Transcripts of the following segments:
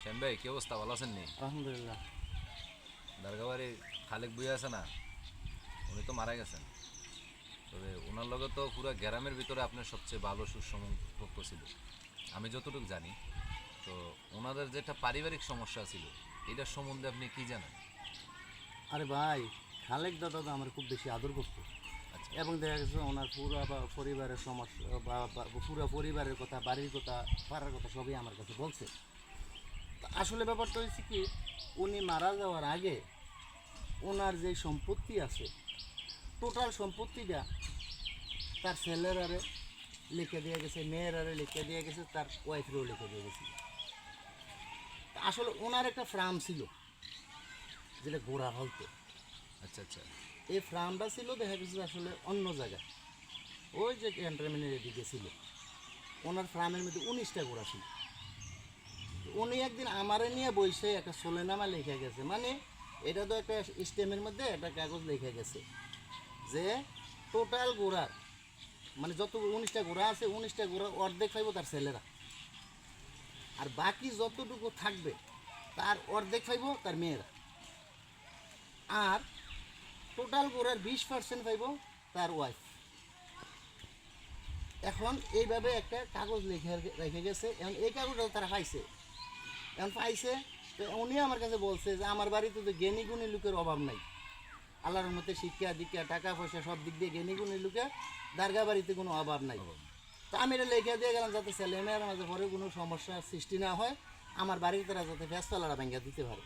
শ্যাম ভাই, কি অবস্থা? ভালো আছেন নি? আলহামদুলিল্লাহ। দারগাবাড়ি খালেক বুই আছে না, উনি তো মারা গেছেন। তবে ওনার লগে তো পুরো গ্রামের ভিতরে আপনার সবচেয়ে ভালো সুসম্পর্ক ছিল আমি যতটুকু জানি। তো ওনাদের যেটা পারিবারিক সমস্যা ছিল, এটার সম্বন্ধে আপনি কি জানেন? আরে ভাই, খালেক দাদা তো আমার খুব বেশি আদর করতো। আচ্ছা। এবং দেখা গেছে ওনার পুরা বা পরিবারের সমস্যা পুরো পরিবারের কথা, বাড়ির কথা, পাড়ার কথা সবই আমার কাছে বলছে। তো আসলে ব্যাপারটা হয়েছে কি, উনি মারা যাওয়ার আগে ওনার যে সম্পত্তি আছে, টোটাল সম্পত্তিটা তার ছেলেরারে লিখে দিয়ে গেছে, মেয়েরারে লিখে দিয়ে গেছে, তার ওয়াইফেরও লিখে দিয়ে গেছে। আসলে ওনার একটা ফার্ম ছিল, যেটা ঘোড়া হলতো। আচ্ছা আচ্ছা। এই ফার্মটা ছিল দেখা গেছে আসলে অন্য জায়গায়, ওই যে ক্যান্টনমেন্টের এদিকে ছিল। ওনার ফার্মের মধ্যে 19টা ঘোড়া ছিল। উনি একদিন আমারে নিয়ে বসে একটা সোলেনামা লিখে গেছে, মানে এটা তো একটা স্টেমের মধ্যে একটা কাগজ লিখে গেছে যে টোটাল ঘোড়ার, মানে যত 19টা ঘোড়া আছে, 19টা ঘোড়ার অর্ধেক পাইব তার ছেলেরা, আর বাকি যতটুকু থাকবে তার অর্ধেক পাইব তার মেয়েরা, আর টোটাল ঘোড়ার 20% পাইব তার ওয়াইফ। এখন এইভাবে একটা কাগজ লিখে রেখে গেছে। এখন এই কাগজটা তারা পাইছে, এখন পাইছে। তো উনি আমার কাছে বলছে যে আমার বাড়িতে তো জ্ঞানী গুণী লোকের অভাব নাই, আল্লাহর মধ্যে শিক্ষা দীক্ষা টাকা পয়সা সব দিক দিয়ে জ্ঞানী গুণী লোকের দারগা বাড়িতে কোনো অভাব নাই। তো আমি এটা লিখে দিয়ে গেলাম যাতে ছেলে মেয়ের মাঝে পরে কোনো সমস্যার সৃষ্টি না হয়, আমার বাড়ির তারা যাতে ফেসতলাটা ভেঙে দিতে পারে।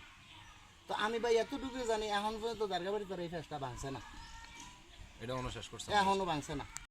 তো আমি ভাই এতটুকু জানি, এখন পর্যন্ত দারগা বাড়ি তারা এই ফেসটা ভাঙছে না, এটা অনুশেষ করছেন? এখনও ভাঙছে না।